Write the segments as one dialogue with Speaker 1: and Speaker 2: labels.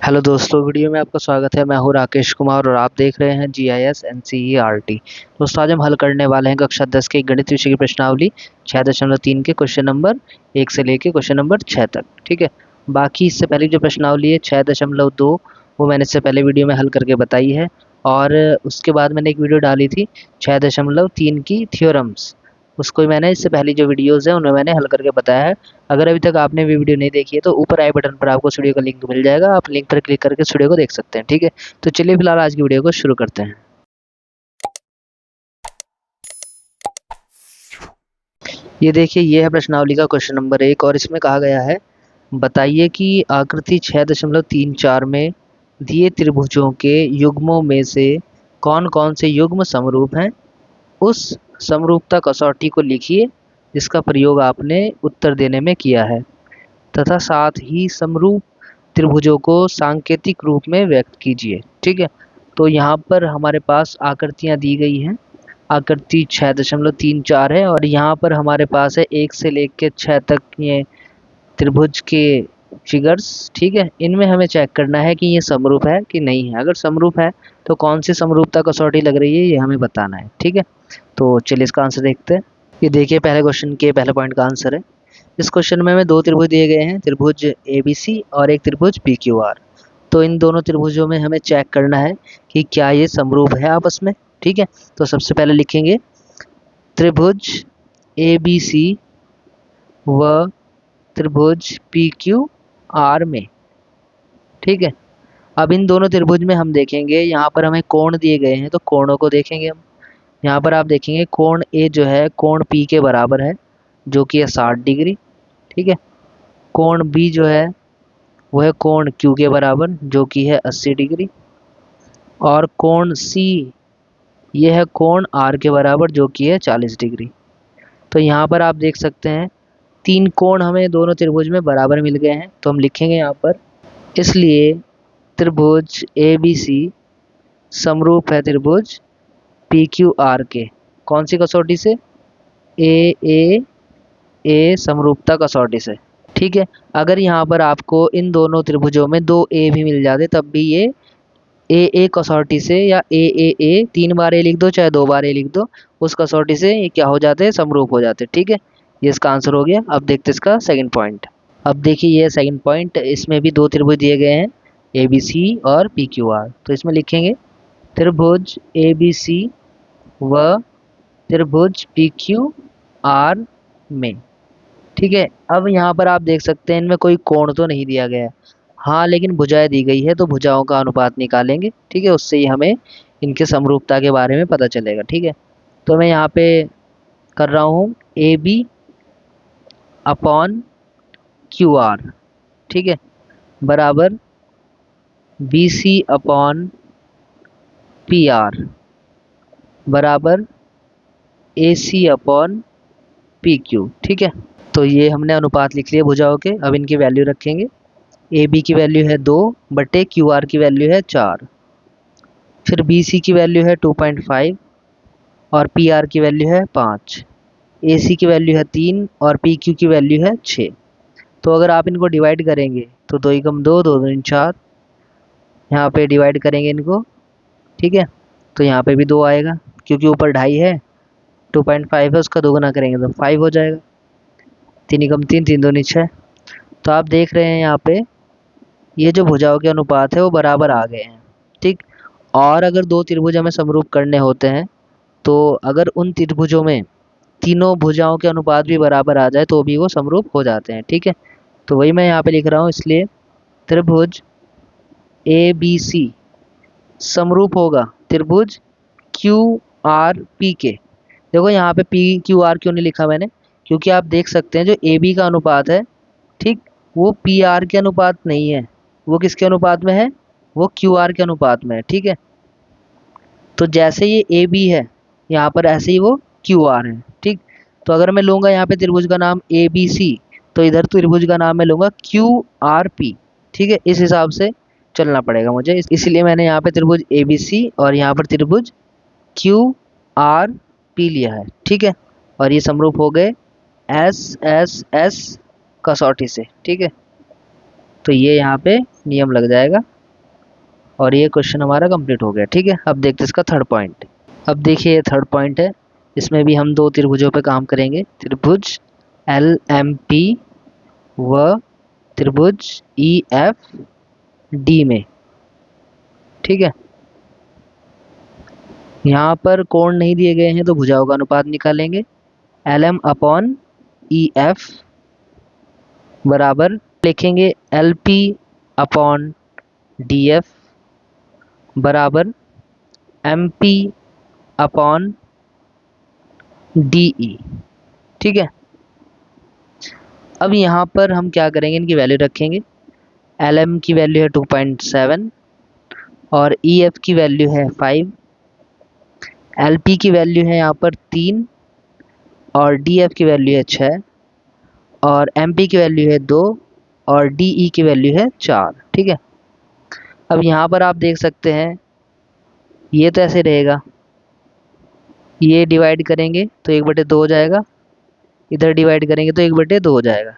Speaker 1: Hello दोस्तों, video में आपका स्वागत है। मैं हूं राकेश कुमार और आप देख रहे हैं GIS NCERT। दोस्तों, आज हम हल करने वाले हैं कक्षा 10 के गणित विषय की प्रश्नावली 6.3 के क्वेश्चन नंबर 1 से लेके क्वेश्चन नंबर 6 तक। ठीक है। बाकी इससे पहले जो प्रश्नावली है 6.2 वो मैंने इससे पहले वीडियो में हल करके बताई है। और उसके बाद मैंने एक वीडियो डाली थी 6.3 की थ्योरम्स। उसको ही मैंने इससे पहली जो वीडियोज़ हैं उनमें मैंने हल करके बताया है। अगर अभी तक आपने भी वीडियो नहीं देखी है तो ऊपर आई बटन पर आपको वीडियो का लिंक मिल जाएगा, आप लिंक पर क्लिक करके वीडियो को देख सकते हैं। ठीक है। तो चलिए फिलहाल आज की वीडियो को शुरू करते हैं। ये देखिए, ये है प्रश्नावली का क्वेश्चन नंबर 1 और इसमें कहा गया है बताइए कि आकृति 6.34 में दिए त्रिभुजों के युग्मों में से कौन कौन से युग्म समरूप हैं। उस समरूपता कसौटी को लिखिए जिसका प्रयोग आपने उत्तर देने में किया है, तथा साथ ही समरूप त्रिभुजों को सांकेतिक रूप में व्यक्त कीजिए। ठीक है। तो यहाँ पर हमारे पास आकृतियाँ दी गई हैं। आकृति 6.34 है और यहाँ पर हमारे पास है 1 से लेकर 6 तक ये त्रिभुज के फिगर्स। ठीक है। इनमें हमें चेक करना है कि ये समरूप है कि नहीं है। अगर समरूप है तो कौन सी समरूपता कसौटी लग रही है ये हमें बताना है। ठीक है। तो चलिए इसका आंसर देखते हैं। ये देखिए, पहले क्वेश्चन के पहले पॉइंट का आंसर है। इस क्वेश्चन में हमें दो त्रिभुज दिए गए हैं, त्रिभुज ABC और एक त्रिभुज PQR। तो इन दोनों त्रिभुजों में हमें चेक करना है कि क्या ये समरूप है आपस में। ठीक है। तो सबसे पहले लिखेंगे त्रिभुज ABC व त्रिभुज PQR में। ठीक है। अब इन दोनों त्रिभुज में हम देखेंगे, यहाँ पर हमें कोण दिए गए हैं तो कोणों को देखेंगे हम। यहाँ पर आप देखेंगे कोण A जो है कोण P के बराबर है, जो कि है 60 डिग्री। ठीक है। कोण B जो है वो है कोण Q के बराबर, जो कि है 80 डिग्री। और कोण C ये है कोण R के बराबर, जो कि है 40 डिग्री। तो यहाँ पर आप देख सकते हैं तीन कोण हमें दोनों त्रिभुज में बराबर मिल गए हैं, तो हम लिखेंगे यहाँ पर, इसलिए त्रिभुज ABC समरूप है त्रिभुज PQR के। कौन सी कसौटी से? ए समरूपता कसौटी से। ठीक है। अगर यहाँ पर आपको इन दोनों त्रिभुजों में दो ए भी मिल जाते तब भी ये ए कसौटी से, या ए 3 बार ए लिख दो चाहे 2 बार ए लिख दो, उस कसौटी से ये क्या हो जाते हैं, समरूप हो जाते हैं। ठीक है। ये इसका आंसर हो गया। अब देखते हैं इसका सेकंड पॉइंट। अब देखिए, ये सेकंड पॉइंट, इसमें भी दो त्रिभुज दिए गए हैं ABC और PQR। तो इसमें लिखेंगे त्रिभुज ABC व त्रिभुज PQR में। ठीक है। अब यहाँ पर आप देख सकते हैं इनमें कोई कोण तो नहीं दिया गया है, हाँ लेकिन भुजाएं दी गई है, तो भुजाओं का अनुपात निकालेंगे। ठीक है। उससे ही हमें इनके समरूपता के बारे में पता चलेगा। ठीक है। तो मैं यहाँ पे कर रहा हूँ AB अपॉन QR। ठीक है। बराबर BC अपॉन PR बराबर AC अपॉन PQ। ठीक है। तो ये हमने अनुपात लिख लिए भुजाओं के। अब इनकी वैल्यू रखेंगे। AB की वैल्यू है 2 बटे QR की वैल्यू है 4। फिर BC की वैल्यू है 2.5 और PR की वैल्यू है 5। AC की वैल्यू है 3 और PQ की वैल्यू है 6। तो अगर आप इनको डिवाइड करेंगे तो 2 एकम 2, 2 दूनी 4। यहाँ पे डिवाइड करेंगे इनको। ठीक है। तो यहाँ पे भी 2 आएगा, क्योंकि ऊपर 2.5 है, 2.5 है, उसका दोगुना करेंगे तो 5 हो जाएगा। 3 एकम 3, 3 दूनी 6। तो आप देख रहे हैं यहाँ पे ये जो भुजाओं के अनुपात है वो बराबर आ गए हैं। ठीक। और अगर दो त्रिभुज हमें समरूप करने होते हैं तो अगर उन त्रिभुजों में तीनों भुजाओं के अनुपात भी बराबर आ जाए तो भी वो समरूप हो जाते हैं। ठीक है। तो वही मैं यहाँ पे लिख रहा हूँ, इसलिए त्रिभुज ABC समरूप होगा त्रिभुज QRP के। देखो यहाँ पे PQR क्यों नहीं लिखा मैंने, क्योंकि आप देख सकते हैं जो AB का अनुपात है, ठीक, वो PR के अनुपात नहीं है। वो किसके अनुपात में है? वो QR के अनुपात में है। ठीक है। तो जैसे ये AB है यहाँ पर, ऐसे ही वो QR है। ठीक। तो अगर मैं लूँगा यहाँ पे त्रिभुज का नाम ABC, तो इधर त्रिभुज का नाम मैं लूँगा QRP। ठीक है। इस हिसाब से चलना पड़ेगा मुझे, इसलिए मैंने यहाँ पे त्रिभुज ABC और यहाँ पर त्रिभुज QRP लिया है। ठीक है। और ये समरूप हो गए SSS कसौटी से। ठीक है। तो ये यहाँ पे नियम लग जाएगा और ये क्वेश्चन हमारा कंप्लीट हो गया। ठीक है, अब देखते हैं इसका थर्ड पॉइंट। अब देखिए ये थर्ड पॉइंट है, इसमें भी हम दो त्रिभुजों पे काम करेंगे, त्रिभुज एल एम पी व त्रिभुज ई एफ डी में। ठीक है, यहाँ पर कोण नहीं दिए गए हैं तो भुजाओं का अनुपात निकालेंगे। L M upon E F बराबर लिखेंगे L P upon D F बराबर M P upon D E. ठीक है, अब यहाँ पर हम क्या करेंगे, इनकी वैल्यू रखेंगे। एल एम की वैल्यू है 2.7 और ई एफ की वैल्यू है 5, एल पी की वैल्यू है यहाँ पर 3 और डी एफ की वैल्यू है 6 और एम पी की वैल्यू है 2 और डी ई की वैल्यू है 4। ठीक है, अब यहाँ पर आप देख सकते हैं ये तो ऐसे रहेगा, ये डिवाइड करेंगे तो 1/2 हो जाएगा, इधर डिवाइड करेंगे तो 1/2 हो जाएगा।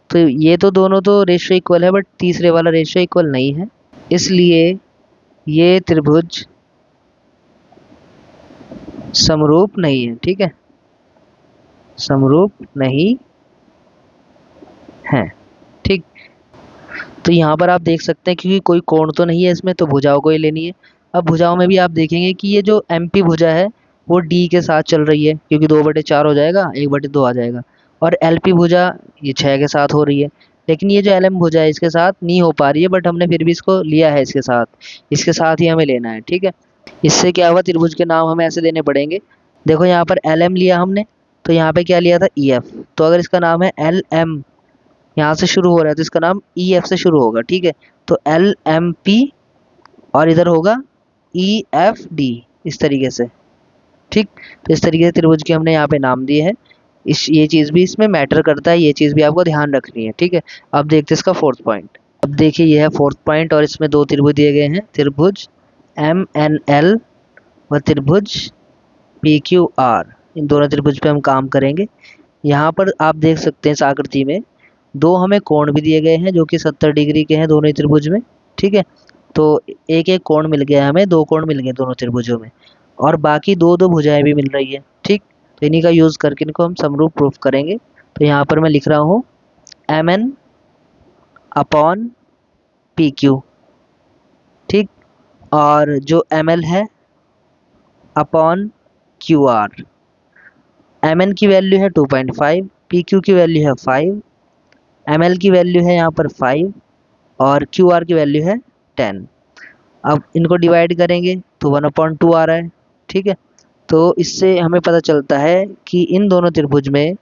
Speaker 1: तो ये तो दोनों तो रेशियो इक्वल है, बट तीसरे वाला रेशियो इक्वल नहीं है, इसलिए ये त्रिभुज समरूप नहीं है। ठीक है, समरूप नहीं है। ठीक, तो यहाँ पर आप देख सकते हैं क्योंकि कोई कोण तो नहीं है इसमें, तो भुजाओं को ही लेनी है। अब भुजाओं में भी आप देखेंगे कि ये जो एम पी भुजा है वो डी के साथ चल रही है, क्योंकि 2/4 हो जाएगा, 1/2 आ जाएगा। और एल पी भुजा ये 6 के साथ हो रही है, लेकिन ये जो एल एम भुजा है इसके साथ नहीं हो पा रही है, बट हमने फिर भी इसको लिया है इसके साथ ही हमें लेना है। ठीक है, इससे क्या हुआ, त्रिभुज के नाम हमें ऐसे देने पड़ेंगे। देखो यहाँ पर एल एम लिया हमने, तो यहाँ पे क्या लिया था, ई एफ। तो अगर इसका नाम है एल एम, यहाँ से शुरू हो रहा है तो इसका नाम ई एफ से शुरू होगा। ठीक है, तो एल एम पी और इधर होगा ई एफ डी, इस तरीके से। ठीक, तो इस तरीके से त्रिभुज के हमने यहाँ पे नाम दिए हैं। ये चीज़ भी इसमें मैटर करता है, ये चीज़ भी आपको ध्यान रखनी है। ठीक है, अब देखते हैं इसका फोर्थ पॉइंट। अब देखिए ये है फोर्थ पॉइंट और इसमें दो त्रिभुज दिए गए हैं, त्रिभुज एम एन एल व त्रिभुज पी क्यू आर। इन दोनों त्रिभुज पे हम काम करेंगे। यहाँ पर आप देख सकते हैं इस आकृति में दो हमें कोण भी दिए गए हैं जो कि 70 डिग्री के हैं दोनों ही त्रिभुज में। ठीक है, तो एक एक कोण मिल गया हमें, दो कोण मिल गए दोनों त्रिभुजों में, और बाकी दो दो भुजाएं भी मिल रही है। ठीक, तो इन्हीं का यूज़ करके इनको हम समरूप प्रूफ करेंगे। तो यहाँ पर मैं लिख रहा हूँ M N upon P Q. ठीक, और जो एम एल है upon Q R. M N की वैल्यू है 2.5, पी क्यू की वैल्यू है 5, एम एल की वैल्यू है यहाँ पर 5 और क्यू आर की वैल्यू है 10। अब इनको डिवाइड करेंगे तो 1/2 आ रहा है। ठीक है, तो इससे हमें पता चलता है कि इन दोनों त्रिभुज में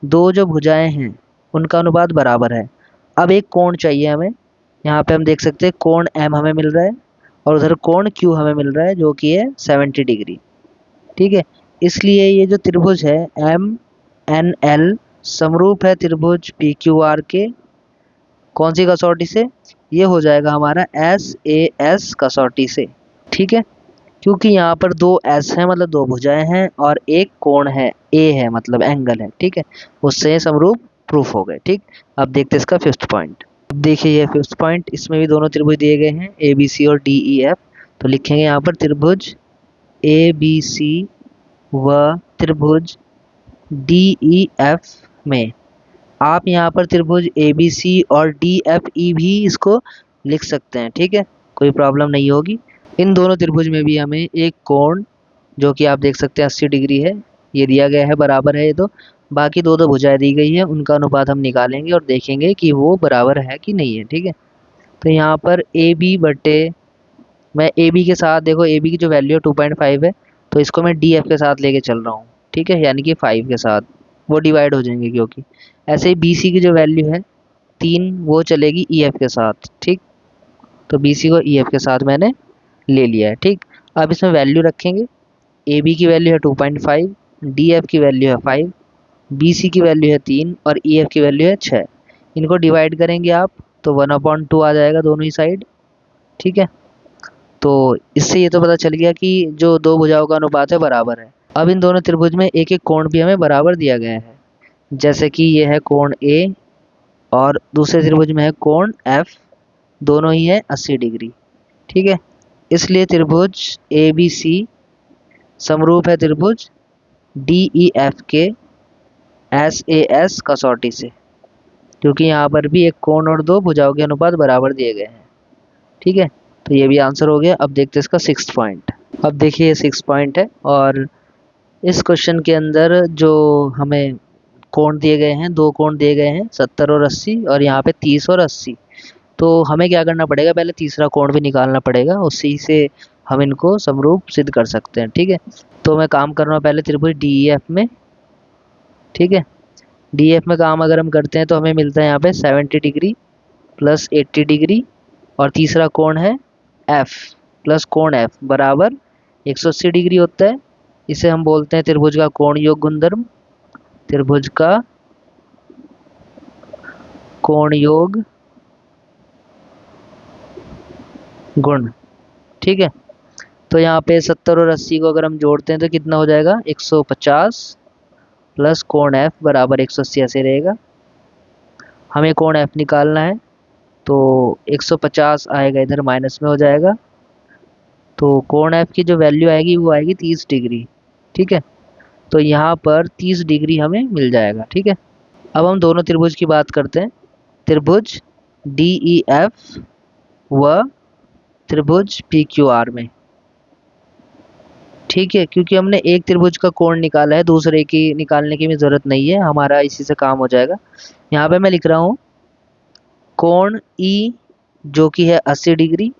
Speaker 1: दो जो भुजाएं हैं उनका अनुपात बराबर है। अब एक कोण चाहिए हमें, यहाँ पे हम देख सकते हैं कोण एम हमें मिल रहा है और उधर कोण क्यू हमें मिल रहा है जो कि है 70 डिग्री। ठीक है, इसलिए ये जो त्रिभुज है एम एन एल समरूप है त्रिभुज पी क्यू आर के। कौन सी कसौटी से, ये हो जाएगा हमारा एस ए एस कसौटी से। ठीक है, क्योंकि यहाँ पर दो एस है मतलब दो भुजाएं हैं और एक कोण है ए है मतलब एंगल है। ठीक है, उससे समरूप प्रूफ हो गए। ठीक, अब देखते हैं इसका फिफ्थ पॉइंट। देखिए ये फिफ्थ पॉइंट, इसमें भी दोनों त्रिभुज दिए गए हैं ए बी सी और डी ई एफ। तो लिखेंगे यहाँ पर त्रिभुज ए बी सी व त्रिभुज डी ई एफ में। आप यहाँ पर त्रिभुज ए बी सी और डी एफ ई भी इसको लिख सकते हैं। ठीक है, कोई प्रॉब्लम नहीं होगी। इन दोनों त्रिभुज में भी हमें एक कोण जो कि आप देख सकते हैं 80 डिग्री है, ये दिया गया है, बराबर है ये। तो बाकी दो दो भुजाएं दी गई है, उनका अनुपात हम निकालेंगे और देखेंगे कि वो बराबर है कि नहीं है। ठीक है, तो यहाँ पर ए बी बटे, मैं ए बी के साथ, देखो ए बी की जो वैल्यू है 2.5 है, तो इसको मैं डी एफ के साथ लेके चल रहा हूँ। ठीक है, यानी कि 5 के साथ, वो डिवाइड हो जाएंगे क्योंकि। ऐसे ही बी सी की जो वैल्यू है 3, वो चलेगी ई एफ के साथ। ठीक, तो बी सी को ई एफ के साथ मैंने ले लिया है। ठीक, अब इसमें वैल्यू रखेंगे। ए बी की वैल्यू है 2.5, डी एफ की वैल्यू है 5, बी सी की वैल्यू है 3 और ई एफ की वैल्यू है 6। इनको डिवाइड करेंगे आप तो 1/2 आ जाएगा दोनों ही साइड। ठीक है, तो इससे ये तो पता चल गया कि जो दो भुजाओं का अनुपात है बराबर है। अब इन दोनों त्रिभुज में एक एक कोण भी हमें बराबर दिया गया है, जैसे कि ये है कोण ए और दूसरे त्रिभुज में है कोण एफ दोनों ही है 80 डिग्री। ठीक है, इसलिए त्रिभुज ए बी सी समरूप है त्रिभुज डी ई एफ के एस ए एस कसौटी से, क्योंकि यहाँ पर भी एक कोण और दो भुजाओं के अनुपात बराबर दिए गए हैं। ठीक है, तो ये भी आंसर हो गया। अब देखते हैं इसका 6th पॉइंट। अब देखिए ये 6th पॉइंट है, और इस क्वेश्चन के अंदर जो हमें कोण दिए गए हैं, दो कोण दिए गए हैं 70 और 80, और यहाँ पे 30 और 80। तो हमें क्या करना पड़ेगा, पहले तीसरा कोण भी निकालना पड़ेगा, उसी से हम इनको समरूप सिद्ध कर सकते हैं। ठीक है, तो मैं काम कर रहा हूँ पहले त्रिभुज डी ई एफ में। ठीक है, डी एफ में काम अगर हम करते हैं तो हमें मिलता है यहाँ पे 70 डिग्री प्लस 80 डिग्री, और तीसरा कोण है एफ प्लस कोण एफ बराबर 180 डिग्री होता है। इसे हम बोलते हैं त्रिभुज का कोण योग गुणधर्म, त्रिभुज का कोण योग गुण। ठीक है, तो यहाँ पे 70 और 80 को अगर हम जोड़ते हैं तो कितना हो जाएगा, 150 प्लस कोण एफ बराबर 180 ऐसे रहेगा। हमें कोण एफ निकालना है, तो 150 आएगा इधर माइनस में हो जाएगा, तो कोण एफ की जो वैल्यू आएगी वो आएगी 30 डिग्री। ठीक है, तो यहाँ पर 30 डिग्री हमें मिल जाएगा। ठीक है, अब हम दोनों त्रिभुज की बात करते हैं, त्रिभुज डी ई एफ व त्रिभुज पी क्यू आर में। ठीक है, क्योंकि हमने एक त्रिभुज का कोण निकाला है, दूसरे की निकालने की भी जरूरत नहीं है, हमारा इसी से काम हो जाएगा। यहाँ पे मैं लिख रहा हूँ कोण ई जो कि है 80 डिग्री,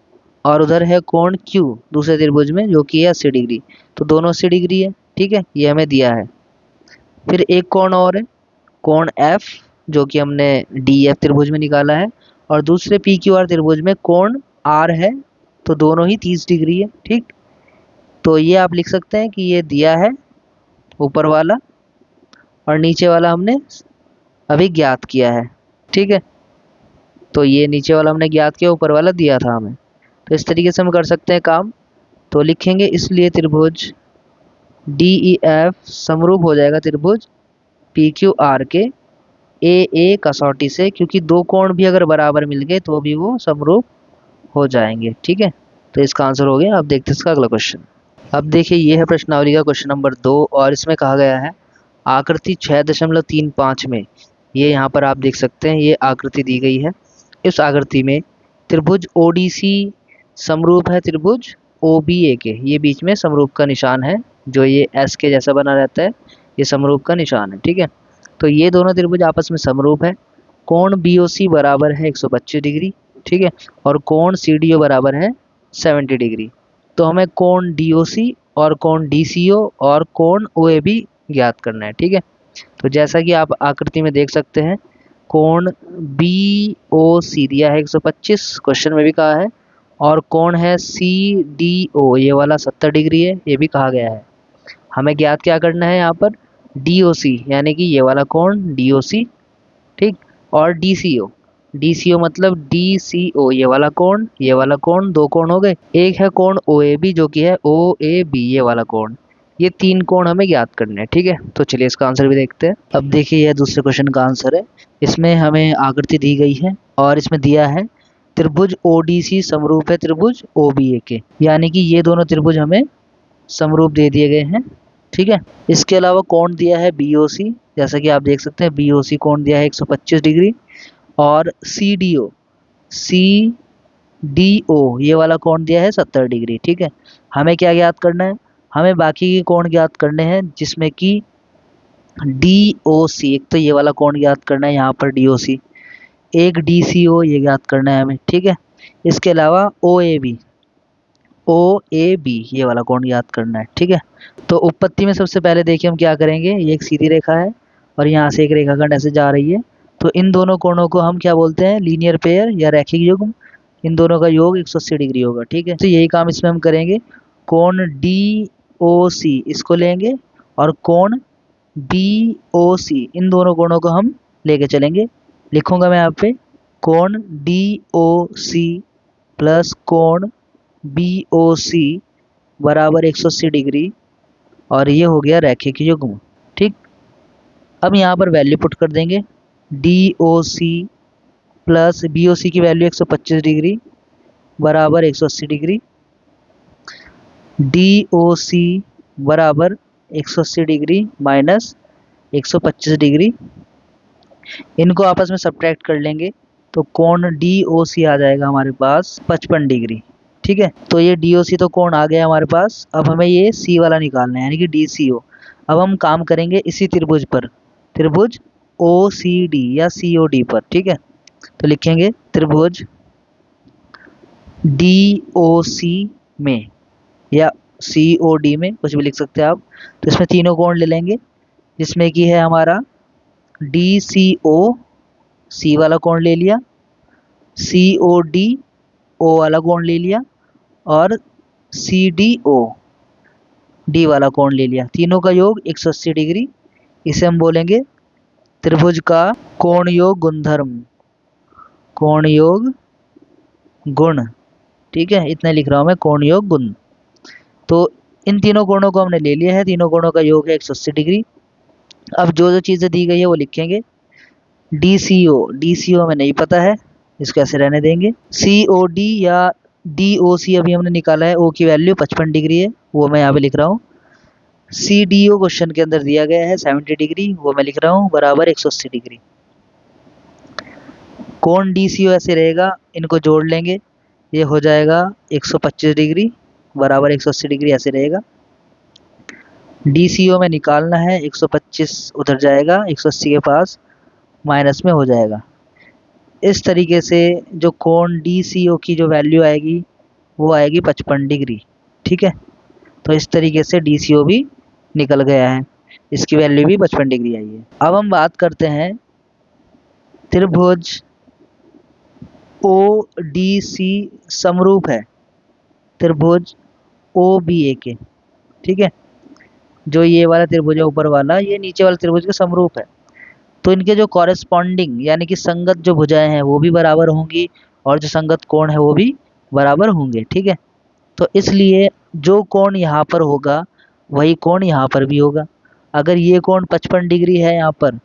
Speaker 1: और उधर है कोण Q दूसरे त्रिभुज में जो कि है 80 डिग्री, तो दोनों 80 डिग्री है। ठीक है, ये हमें दिया है। फिर एक कोण और है, कोण F जो कि हमने DF त्रिभुज में निकाला है, और दूसरे PQR त्रिभुज में कोण R है, तो दोनों ही 30 डिग्री है। ठीक, तो ये आप लिख सकते हैं कि ये दिया है ऊपर वाला, और नीचे वाला हमने अभी ज्ञात किया है। ठीक है, तो ये नीचे वाला हमने ज्ञात किया, ऊपर वाला दिया था हमें, तो इस तरीके से हम कर सकते हैं काम। तो लिखेंगे, इसलिए त्रिभुज डी ई एफ समरूप हो जाएगा त्रिभुज पी क्यू आर के ए कसौटी से, क्योंकि दो कोण भी अगर बराबर मिल गए तो भी वो समरूप हो जाएंगे। ठीक है, तो इसका आंसर हो गया। अब देखते हैं इसका अगला क्वेश्चन। अब देखिए ये है प्रश्नावली का क्वेश्चन नंबर 2, और इसमें कहा गया है आकृति 6.35 में, ये यहाँ पर आप देख सकते हैं, ये आकृति दी गई है। इस आकृति में त्रिभुज ओडीसी समरूप है त्रिभुज ओबीए के, ये बीच में समरूप का निशान है, जो ये एस के जैसा बना रहता है, ये समरूप का निशान है। ठीक है, तो ये दोनों त्रिभुज आपस में समरूप है। कोण बीओसी बराबर है 125 डिग्री। ठीक है, और कोण सीडीओ बराबर है 70 डिग्री। तो हमें कोण डीओसी और कोण डीसीओ और कोण ओएबी ज्ञात करना है। ठीक है, तो जैसा कि आप आकृति में देख सकते हैं, कोण बी ओ सी दिया है 125, क्वेश्चन में भी कहा है, और कोण है सी डी ओ, ये वाला 70 डिग्री है, ये भी कहा गया है। हमें ज्ञात क्या करना है यहाँ पर, डी ओ सी यानी कि ये वाला कोण डी ओ सी। ठीक, और डी सी ओ, डी सी ओ मतलब डी सी ओ, ये वाला कोण, ये वाला कोण, दो कोण हो गए। एक है कोण ओ ए बी जो कि है ओ ए बी, ये वाला कोण। ये तीन कोण हमें ज्ञात करने हैं। ठीक है, तो चलिए इसका आंसर भी देखते हैं। अब देखिए यह दूसरे क्वेश्चन का आंसर है। इसमें हमें आकृति दी गई है, और इसमें दिया है त्रिभुज ओडीसी समरूप है त्रिभुज ओबीए के, यानी कि ये दोनों त्रिभुज हमें समरूप दे दिए गए हैं। ठीक है, इसके अलावा कोण दिया है बीओसी, जैसा कि आप देख सकते हैं बीओसी कोण दिया है 125 डिग्री, और सी डी ओ ये वाला कोण दिया है 70 डिग्री। ठीक है, हमें क्या ज्ञात करना है, हमें बाकी के कोण ज्ञात करने हैं, जिसमें कि डी ओ सी, एक तो ये वाला कोण ज्ञात करना है यहाँ पर डी ओ सी, एक डी सी ओ ये ज्ञात करना है हमें। ठीक है, इसके अलावा ओ ए बी ये वाला कोण ज्ञात करना है। ठीक है, तो उत्पत्ति में सबसे पहले देखिए हम क्या करेंगे, ये एक सीधी रेखा है और यहाँ से एक रेखाखंड ऐसे जा रही है, तो इन दोनों कोणों को हम क्या बोलते हैं, लीनियर पेयर या रैखिक युग्म। इन दोनों का योग 180 डिग्री होगा। ठीक है, तो यही काम इसमें हम करेंगे। कोण डी ओ सी इसको लेंगे, और कोण बी ओ सी, इन दोनों कोणों को हम लेके चलेंगे। लिखूंगा मैं यहाँ पे कोण डी ओ सी प्लस कोण बी ओ सी बराबर 180 डिग्री, और ये हो गया रैखिक युग्म। ठीक, अब यहाँ पर वैल्यू पुट कर देंगे, D O C plus BOC की वैल्यू 125 डिग्री बराबर 180 डिग्री, DOC बराबर 180 डिग्री माइनस 125 डिग्री। इनको आपस में सब्ट्रैक्ट कर लेंगे तो कोण DOC आ जाएगा हमारे पास 55 डिग्री। ठीक है, तो ये DOC तो कोण आ गया हमारे पास। अब हमें ये C वाला निकालना है यानी कि DCO। अब हम काम करेंगे इसी त्रिभुज पर, त्रिभुज OCD या COD पर। ठीक है, तो लिखेंगे त्रिभुज DOC में या COD में, कुछ भी लिख सकते हैं आप। तो इसमें तीनों कोण ले लेंगे, जिसमें कि है हमारा DCO, C वाला कोण ले लिया, COD O वाला कोण ले लिया, और CDO D वाला कोण ले लिया। तीनों का योग 180 डिग्री। इसे हम बोलेंगे त्रिभुज का कोण योग गुणधर्म, कोण योग गुण। ठीक है, इतना लिख रहा हूं मैं, कोण योग गुण। तो इन तीनों कोणों को हमने ले लिया है, तीनों कोणों का योग है 180 डिग्री। अब जो जो चीज़ें दी गई है वो लिखेंगे। DCO हमें नहीं पता है, इसको ऐसे रहने देंगे। COD या DOC अभी हमने निकाला है, O की वैल्यू 55 डिग्री है, वो मैं यहाँ पे लिख रहा हूँ। CDO क्वेश्चन के अंदर दिया गया है 70 डिग्री, वो मैं लिख रहा हूँ, बराबर 180 डिग्री। कोण DCO ऐसे रहेगा, इनको जोड़ लेंगे, ये हो जाएगा 125 डिग्री बराबर 180 डिग्री, ऐसे रहेगा। DCO में निकालना है, 125 उधर जाएगा, 180 के पास माइनस में हो जाएगा। इस तरीके से जो कोण DCO की जो वैल्यू आएगी वो आएगी 55 डिग्री। ठीक है, तो इस तरीके से DCO भी निकल गया है, इसकी वैल्यू भी 55 डिग्री आई है। अब हम बात करते हैं त्रिभुज ODC समरूप है त्रिभुज OBA के। ठीक है, जो ये वाला त्रिभुज है ऊपर वाला, ये नीचे वाला त्रिभुज के समरूप है। तो इनके जो कॉरेस्पॉन्डिंग यानी कि संगत जो भुजाएं हैं वो भी बराबर होंगी, और जो संगत कोण है वो भी बराबर होंगे। ठीक है, तो इसलिए जो कोण यहाँ पर होगा वही कोण यहाँ पर भी होगा। अगर ये कोण 55 डिग्री है यहाँ पर,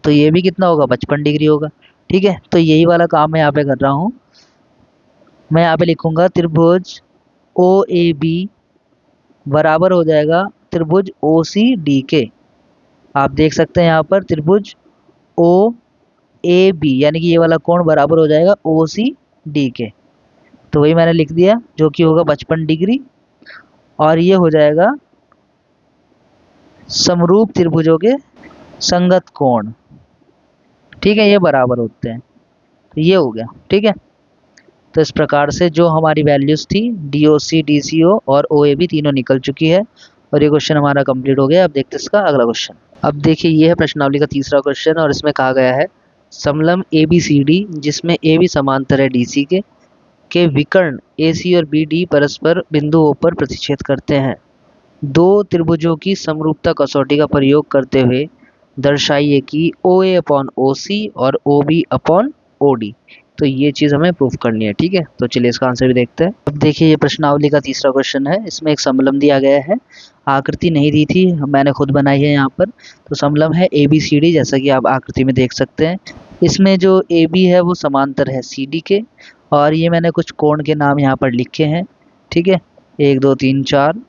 Speaker 1: तो ये भी कितना होगा, 55 डिग्री होगा। ठीक है, तो यही वाला काम मैं यहाँ पे कर रहा हूँ। मैं यहाँ पे लिखूंगा त्रिभुज OAB बराबर हो जाएगा त्रिभुज OCD के। आप देख सकते हैं यहाँ पर त्रिभुज OAB यानी कि ये वाला कोण बराबर हो जाएगा OCD के। तो वही मैंने लिख दिया, जो कि होगा 55 डिग्री, और ये हो जाएगा समरूप त्रिभुजों के संगत कोण। ठीक है, ये बराबर होते हैं, तो ये हो गया। ठीक है, तो इस प्रकार से जो हमारी वैल्यूज थी DOC, DCO और OAB तीनों निकल चुकी है, और ये क्वेश्चन हमारा कंप्लीट हो गया। अब देखते हैं इसका अगला क्वेश्चन। अब देखिए, ये है प्रश्नावली का तीसरा क्वेश्चन, और इसमें कहा गया है समलंब ABCD जिसमें AB समांतर है DC के विकर्ण AC और BD परस्पर बिंदु O पर प्रतिच्छेद करते हैं। दो त्रिभुजों की समरूपता कसौटी का प्रयोग करते हुए दर्शाइए कि OA अपॉन OC और OB अपॉन OD। तो ये चीज़ हमें प्रूफ करनी है। ठीक है, तो चलिए इसका आंसर भी देखते हैं। अब देखिए, ये प्रश्नावली का तीसरा क्वेश्चन है, इसमें एक समलंब दिया गया है, आकृति नहीं दी थी, मैंने खुद बनाई है यहाँ पर। तो समलंब है ABCD, जैसा कि आप आकृति में देख सकते हैं। इसमें जो AB है वो समांतर है CD के, और ये मैंने कुछ कोण के नाम यहाँ पर लिखे हैं। ठीक है, 1 2 3 4।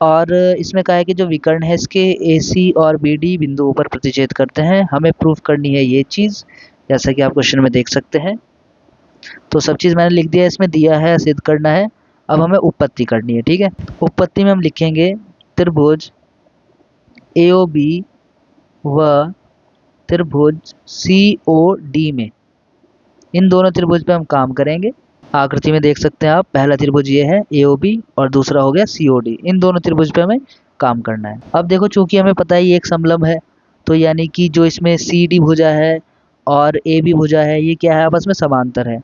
Speaker 1: और इसमें कहा है कि जो विकर्ण है इसके AC और BD बिंदुओं पर प्रतिच्छेद करते हैं। हमें प्रूफ करनी है ये चीज़, जैसा कि आप क्वेश्चन में देख सकते हैं। तो सब चीज़ मैंने लिख दिया है, इसमें दिया है, सिद्ध करना है। अब हमें उत्पत्ति करनी है। ठीक है, उत्पत्ति में हम लिखेंगे त्रिभुज AOB व त्रिभुज COD में, इन दोनों त्रिभुज पे हम काम करेंगे। आकृति में देख सकते हैं आप, पहला त्रिभुज ये है AOB और दूसरा हो गया COD। इन दोनों त्रिभुज पे हमें काम करना है। अब देखो, चूंकि हमें पता है ये एक समलंब है, तो यानी कि जो इसमें CD भुजा है और AB भुजा है, ये क्या है, आपस में समांतर है।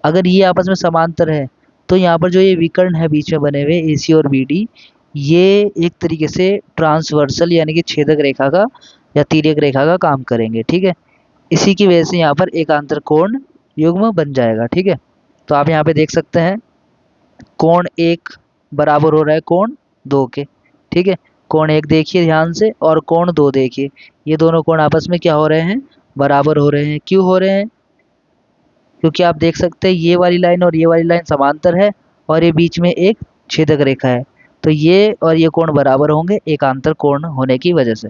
Speaker 1: अगर ये आपस में समांतर है, तो यहाँ पर जो ये विकर्ण है बीच में बने हुए AC और BD, ये एक तरीके से ट्रांसवर्सल यानी कि छेदक रेखा का या तिर्यक रेखा का काम करेंगे। ठीक है, इसी की वजह से यहाँ पर एकांतर कोण युग्म बन जाएगा। ठीक है, तो आप यहाँ पे देख सकते हैं कोण 1 बराबर हो रहा है कोण 2 के। ठीक है, कोण 1 देखिए ध्यान से, और कोण 2 देखिए, ये दोनों कोण आपस में क्या हो रहे हैं, बराबर हो रहे हैं। क्यों हो रहे हैं, क्योंकि आप देख सकते हैं ये वाली लाइन और ये वाली लाइन समांतर है और ये बीच में एक छेदक रेखा है, तो ये और ये कोण बराबर होंगे एकांतर कोण होने की वजह से।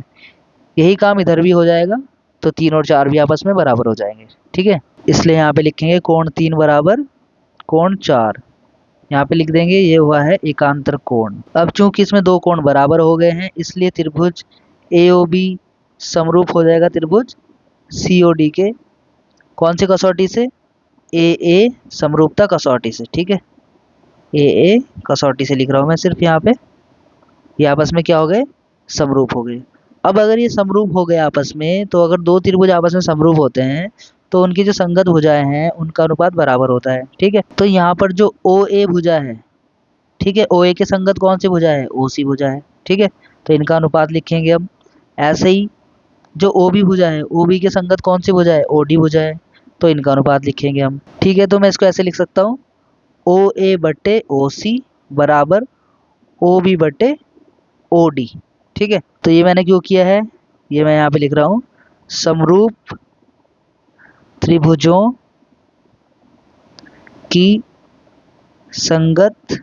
Speaker 1: यही काम इधर भी हो जाएगा, तो 3 और 4 भी आपस में बराबर हो जाएंगे। ठीक है, इसलिए यहाँ पे लिखेंगे कोण 3 बराबर कोण 4। यहाँ पे लिख देंगे ये हुआ है एकांतर कोण। अब चूंकि इसमें दो कोण बराबर हो गए हैं, इसलिए त्रिभुज AOB समरूप हो जाएगा त्रिभुज COD के। कौन सी कसौटी से? AA समरूपता कसौटी से। ठीक है, AA कसौटी से लिख रहा हूँ मैं सिर्फ यहाँ पे। ये आपस में क्या हो गए? समरूप हो गए। अब अगर ये समरूप हो गए आपस में, तो अगर दो त्रिभुज आपस में समरूप होते हैं तो उनकी जो संगत भुजाएं हैं उनका अनुपात बराबर होता है। ठीक है, तो यहाँ पर जो OA भुजा है, ठीक है, OA के संगत कौन सी भुजा है? OC भुजा है। ठीक है, तो इनका अनुपात लिखेंगे हम। ऐसे ही जो OB भुजा है, OB के संगत कौन सी भुजा है? OD भुजा है, तो इनका अनुपात लिखेंगे हम। ठीक है, तो मैं इसको ऐसे लिख सकता हूँ OA बटे OC बराबर OB बटे OD। ठीक है, तो ये मैंने क्यों किया है, ये मैं यहाँ पे लिख रहा हूँ समरूप त्रिभुजों की संगत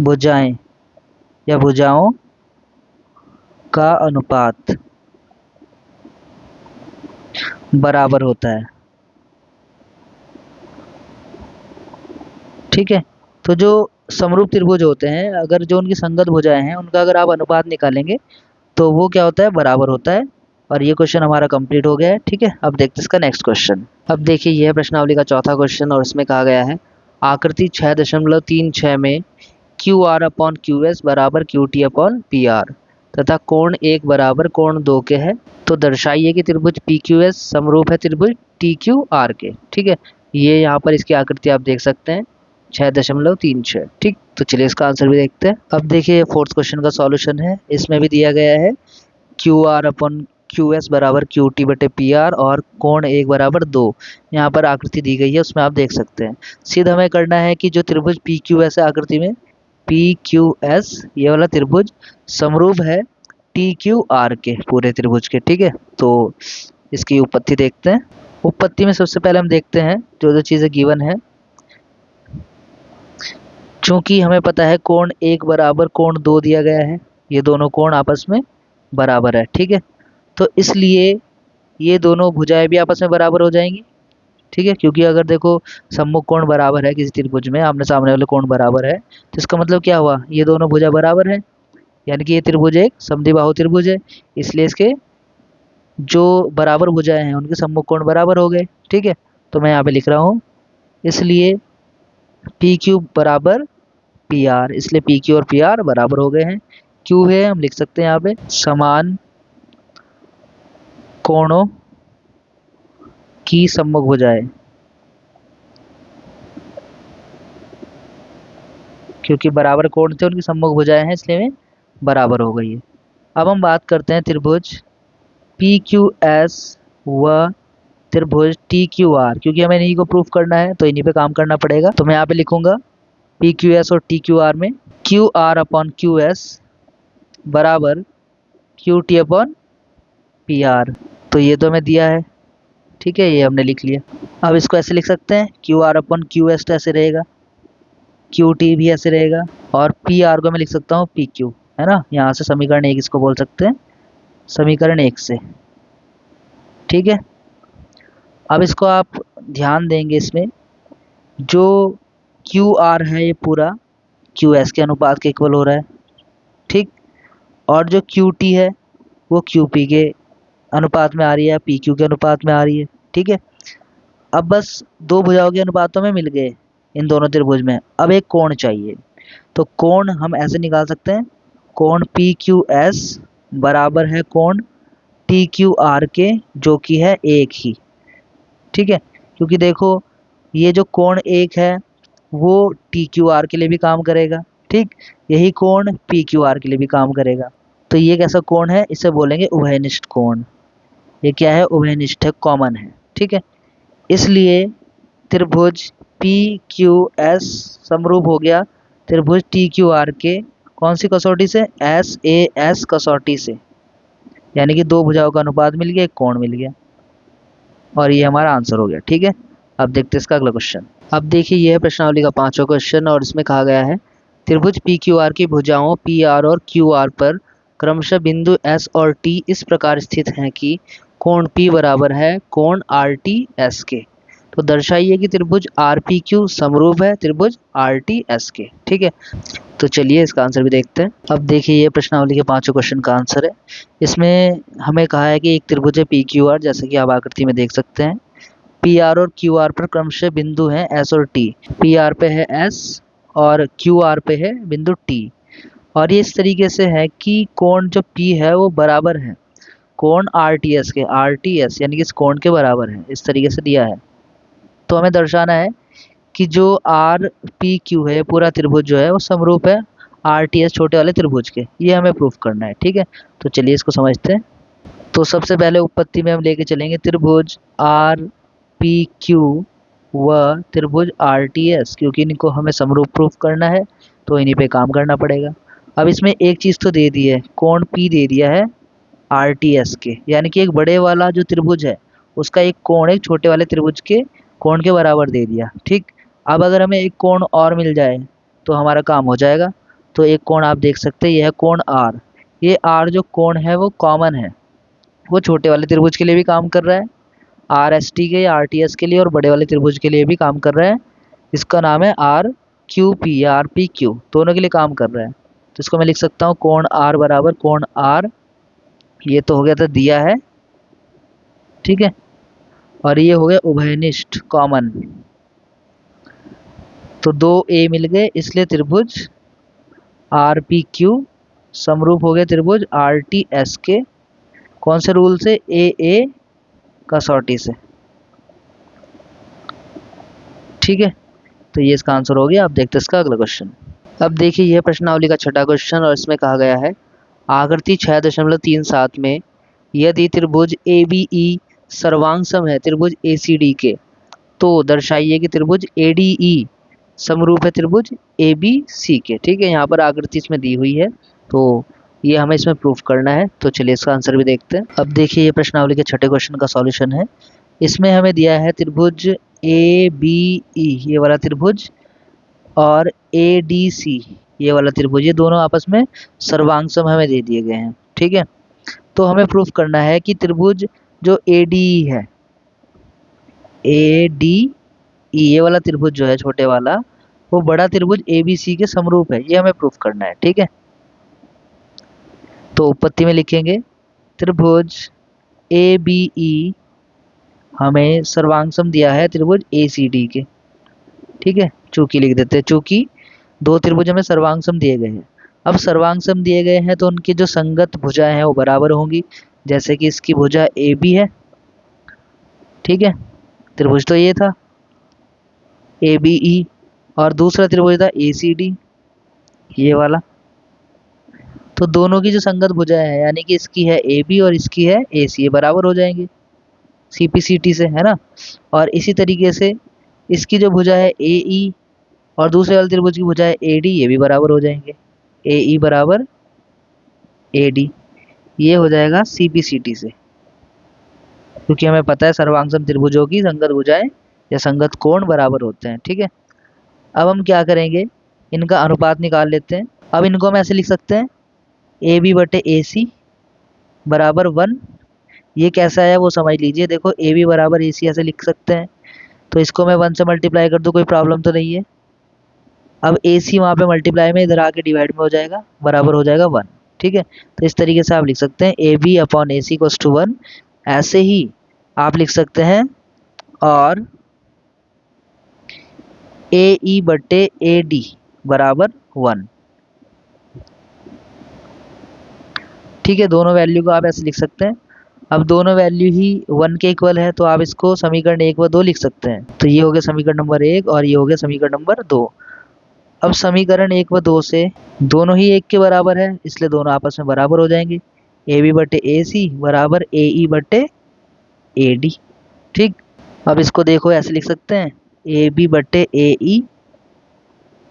Speaker 1: भुजाएं या भुजाओं का अनुपात बराबर होता है। ठीक है, तो जो समरूप त्रिभुज होते हैं, अगर जो उनकी संगत भुजाएं हैं उनका अगर आप अनुपात निकालेंगे तो वो क्या होता है? बराबर होता है। और ये क्वेश्चन हमारा कंप्लीट हो गया है। ठीक है, अब देखते हैं इसका नेक्स्ट क्वेश्चन। अब देखिए यह है प्रश्नावली का चौथा क्वेश्चन और इसमें कहा गया है आकृति 6.36 में QR अपॉन QS बराबर QT अपॉन PR तथा कोण 1 बराबर कोण 2 के है, तो दर्शाइए कि त्रिभुज PQS समरूप है त्रिभुज TQR के। ठीक है, ये यहाँ पर इसकी आकृति आप देख सकते हैं 6.36। ठीक, तो चलिए इसका आंसर भी देखते हैं। अब देखिए फोर्थ क्वेश्चन का सॉल्यूशन है। इसमें भी दिया गया है QR अपॉन QS बराबर QT बटे PR और कोण 1 बराबर 2। यहाँ पर आकृति दी गई है, उसमें आप देख सकते हैं। सीधा हमें करना है कि जो त्रिभुज PQS है आकृति में, PQS ये वाला त्रिभुज समरूप है TQR के पूरे त्रिभुज के। ठीक है, तो इसकी उत्पत्ति देखते हैं। उत्पत्ति में सबसे पहले हम देखते हैं जो जो चीज़ें गिवन है। चूंकि हमें पता है कोण 1 बराबर कोण 2 दिया गया है, ये दोनों कोण आपस में बराबर है। ठीक है, तो इसलिए ये दोनों भुजाएं भी आपस में बराबर हो जाएंगी। ठीक है, क्योंकि अगर देखो सम्मुख कोण बराबर है किसी त्रिभुज में, आमने सामने वाले कोण बराबर है, तो इसका मतलब क्या हुआ? ये दोनों भुजा बराबर है, यानी कि ये त्रिभुज एक समद्विबाहु त्रिभुज है, इसलिए इसके जो बराबर भुजाएं हैं उनके सम्मुख कोण बराबर हो गए। ठीक है, तो मैं यहाँ पे लिख रहा हूँ इसलिए PQ बराबर PR, इसलिए PQ और PR बराबर हो गए हैं। Q है, हम लिख सकते हैं यहाँ पे समान कोणों की सम्मुख भुजाएं, क्योंकि बराबर कोण थे उनकी सम्मुख भुजाएं हैं इसलिए में बराबर हो गई है। अब हम बात करते हैं त्रिभुज PQS व त्रिभुज TQR, क्योंकि हमें इन्हीं को प्रूफ करना है तो इन्हीं पे काम करना पड़ेगा। तो मैं यहाँ पे लिखूंगा PQS और TQR में QR अपॉन QS बराबर QT अपॉन PR, तो ये तो हमें दिया है। ठीक है, ये हमने लिख लिया। अब इसको ऐसे लिख सकते हैं QR अपॉन QS तो ऐसे रहेगा, QT भी ऐसे रहेगा और PR को मैं लिख सकता हूँ PQ, है ना। यहाँ से समीकरण 1 इसको बोल सकते हैं, समीकरण 1 से। ठीक है, अब इसको आप ध्यान देंगे, इसमें जो QR है ये पूरा QS के अनुपात के इक्वल हो रहा है। ठीक, और जो QT है वो QP के अनुपात में आ रही है, PQ के अनुपात में आ रही है। ठीक है, अब बस दो भुजाओं के अनुपातों में मिल गए इन दोनों त्रिभुज में। अब एक कोण चाहिए, तो कोण हम ऐसे निकाल सकते हैं कोण PQS बराबर है कोण TQR के, जो कि है एक ही। ठीक है, क्योंकि देखो ये जो कोण 1 है वो TQR के लिए भी काम करेगा, ठीक, यही कोण PQR के लिए भी काम करेगा। तो ये कैसा कोण है? इसे बोलेंगे उभयनिष्ठ कोण। ये क्या है? उभयनिष्ठ है, कॉमन है। ठीक है, इसलिए त्रिभुज PQS समरूप हो गया त्रिभुज TQR के कौन सी कसौटी से? SAS कसौटी से, यानी कि दो भुजाओं का अनुपात मिल गया, एक कोण मिल गया, और ये हमारा आंसर हो गया। ठीक है, अब देखते हैं इसका अगला क्वेश्चन। अब देखिए यह है प्रश्नावली का 5वां क्वेश्चन और इसमें कहा गया है त्रिभुज पी क्यू आर की भुजाओं पी आर और क्यू आर पर क्रमशः बिंदु एस और टी इस प्रकार स्थित हैं कि कोण पी बराबर है कोण आर टी एस के। तो दर्शाइए कि त्रिभुज आर पी क्यू समरूप है त्रिभुज आर टी एस के। ठीक है, तो चलिए इसका आंसर भी देखते हैं। अब देखिए ये प्रश्नावली के 5वें क्वेश्चन का आंसर है। इसमें हमें कहा है कि एक त्रिभुज है पी क्यू आर, जैसे कि आप आकृति में देख सकते हैं। पी आर और क्यू आर पर क्रमशः बिंदु हैं एस और टी। पी आर पे है एस और क्यू आर पे है बिंदु टी। और ये इस तरीके से है कि कोण जो पी है वो बराबर है कोण आर टी एस के। आर टी एस यानी कि इस कोण के बराबर है, इस तरीके से दिया है। तो हमें दर्शाना है कि जो आर पी क्यू है पूरा त्रिभुज जो है वो समरूप है आर टी एस छोटे वाले त्रिभुज के। ये हमें प्रूफ करना है। ठीक है, तो चलिए इसको समझते हैं। तो सबसे पहले उत्पत्ति में हम लेके चलेंगे त्रिभुज आर पी क्यू व त्रिभुज आर टी एस, क्योंकि इनको हमें समरूप प्रूफ करना है तो इन्हीं पे काम करना पड़ेगा। अब इसमें एक चीज़ तो दे दी है, कोण पी दे दिया है आर टी एस के, यानी कि एक बड़े वाला जो त्रिभुज है उसका एक कोण एक छोटे वाले त्रिभुज के कोण के बराबर दे दिया। ठीक, अब अगर हमें एक कोण और मिल जाए तो हमारा काम हो जाएगा। तो एक कोण आप देख सकते हैं, यह है कोण आर। ये आर जो कोण है वो कॉमन है, वो छोटे वाले त्रिभुज के लिए भी काम कर रहा है आर एस टी के या आर टी एस के लिए, और बड़े वाले त्रिभुज के लिए भी काम कर रहा है। इसका नाम है आर क्यू पी या आर पी क्यू, दोनों के लिए काम कर रहा है। तो इसको मैं लिख सकता हूँ कोण आर बराबर कोण आर, ये तो हो गया था दिया है। ठीक है, और ये हो गया उभयनिष्ठ कॉमन। तो दो ए मिल गए, इसलिए त्रिभुज आर पी क्यू समरूप हो गया त्रिभुज आर टी एस के। कौन से रूल से? ए कसौटी से। ठीक है, तो ये इसका आंसर हो गया। अब देखते हैं इसका अगला क्वेश्चन। अब देखिए यह प्रश्नावली का 6वां क्वेश्चन और इसमें कहा गया है आकृति 6.37 में यदि त्रिभुज ए बी ई सर्वांग सम है त्रिभुज ए सी डी के, तो दर्शाइए कि त्रिभुज ए डी ई समरूप है त्रिभुज ए बी सी के। ठीक है, यहाँ पर आकृति इसमें दी हुई है, तो ये हमें इसमें प्रूफ करना है। तो चलिए इसका आंसर भी देखते हैं। अब देखिए ये प्रश्नावली के 6ठे क्वेश्चन का सॉल्यूशन है। इसमें हमें दिया है त्रिभुज ए बी ई ये वाला त्रिभुज और ए डी सी ये वाला त्रिभुज, ये दोनों आपस में सर्वांग सम हमें दे दिए गए हैं। ठीक है, तो हमें प्रूफ करना है कि त्रिभुज जो ए डी ई है, ए डी ई ये वाला त्रिभुज जो है छोटे वाला, वो बड़ा त्रिभुज ए बी सी के समरूप है। ये हमें प्रूफ करना है। ठीक है, तो उत्पत्ति में लिखेंगे त्रिभुज ए बी ई हमें सर्वांग सम दिया है त्रिभुज ए सी डी के। ठीक है, चूंकि लिख देते हैं, चूंकि दो त्रिभुज हमें सर्वांग सम दिए गए हैं। अब सर्वांग सम दिए गए हैं तो उनकी जो संगत भुजाएं हैं वो बराबर होंगी। जैसे कि इसकी भुजा ए बी है। ठीक है, त्रिभुज तो ये था ए बी ई, और दूसरा त्रिभुज था ए सी डी ये वाला। तो दोनों की जो संगत भुजाएं हैं यानी कि इसकी है ए बी और इसकी है ए सी, ये बराबर हो जाएंगे सी पी सी टी से, है ना। और इसी तरीके से इसकी जो भुजा है ए ई और दूसरे वाले त्रिभुज की भुजा है ए डी, ये भी बराबर हो जाएंगे ए ई बराबर ए डी। ये हो जाएगा सी पी सी टी से, क्योंकि हमें पता है सर्वांग सम त्रिभुजों की संगत भुजाएं या संगत कोण बराबर होते हैं। ठीक है, अब हम क्या करेंगे, इनका अनुपात निकाल लेते हैं। अब इनको हम ऐसे लिख सकते हैं ए बी बटे ए सी बराबर 1। ये कैसा है वो समझ लीजिए। देखो ए बी बराबर ए सी ऐसे लिख सकते हैं, तो इसको मैं 1 से मल्टीप्लाई कर दूँ, कोई प्रॉब्लम तो नहीं है। अब ए सी वहाँ पे मल्टीप्लाई में इधर आके डिवाइड में हो जाएगा, बराबर हो जाएगा 1। ठीक है, तो इस तरीके से आप लिख सकते हैं A B upon A C equals to 1। ऐसे ही आप लिख सकते हैं और ए ई बटे ए डी बराबर 1। ठीक है, दोनों वैल्यू को आप ऐसे लिख सकते हैं। अब दोनों वैल्यू ही 1 के इक्वल है, तो आप इसको समीकरण 1 व 2 लिख सकते हैं। तो ये हो गया समीकरण नंबर 1 और ये हो गया समीकरण नंबर 2। अब समीकरण 1 व 2 से दोनों ही 1 के बराबर है, इसलिए दोनों आपस में बराबर हो जाएंगे। ए बी बटे ए सी बराबर ए ई बटे ए डी। ठीक, अब इसको देखो ऐसे लिख सकते हैं ए बी बटे ए ई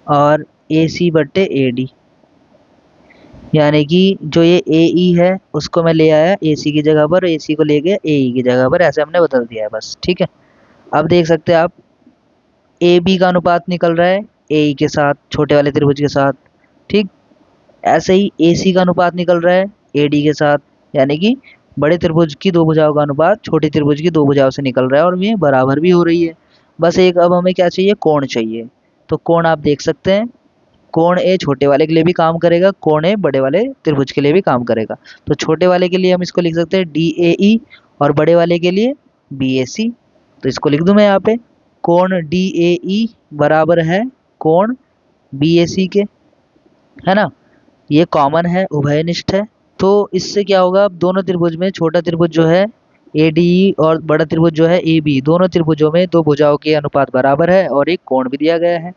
Speaker 1: और ए सी बटे ए डी, यानी कि जो ये ए ई है उसको मैं ले आया ए सी की जगह पर, ए सी को ले गया ए ई की जगह पर, ऐसे हमने बदल दिया है बस। ठीक है, अब देख सकते हैं आप ए बी का अनुपात निकल रहा है ए के साथ, छोटे वाले त्रिभुज के साथ। ठीक, ऐसे ही ए सी का अनुपात निकल रहा है ए डी के साथ, यानी कि बड़े त्रिभुज की दो भुजाओं का अनुपात छोटी त्रिभुज की दो भुजाओं से निकल रहा है और ये बराबर भी हो रही है। बस एक अब हमें क्या चाहिए, कोण चाहिए। तो कोण आप देख सकते हैं, कोण ए छोटे वाले के लिए भी काम करेगा, कोण ए बड़े वाले त्रिभुज के लिए भी काम करेगा। तो छोटे वाले के लिए हम इसको लिख सकते हैं डी ए ई और बड़े वाले के लिए बी ए सी। तो इसको लिख दूं मैं यहाँ पे, कोण डी ए ई बराबर है कोण बी ए सी के, है ना। ये कॉमन है, उभयनिष्ठ है। तो इससे क्या होगा, अब दोनों त्रिभुज में छोटा त्रिभुज जो है ए डी और बड़ा त्रिभुज जो है ए बी, दोनों त्रिभुजों में दो भुजाओं के अनुपात बराबर है और एक कोण भी दिया गया है।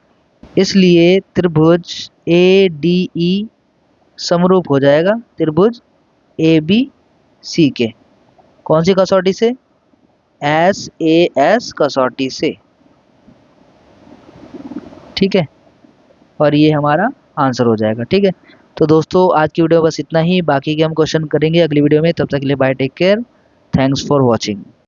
Speaker 1: इसलिए त्रिभुज ए डी ई समरूप हो जाएगा त्रिभुज ए बी सी के। कौन सी कसौटी से, एस ए एस कसौटी से। ठीक है, और ये हमारा आंसर हो जाएगा। ठीक है, तो दोस्तों आज की वीडियो बस इतना ही, बाकी के हम क्वेश्चन करेंगे अगली वीडियो में। तब तक के लिए bye, take care, thanks for watching.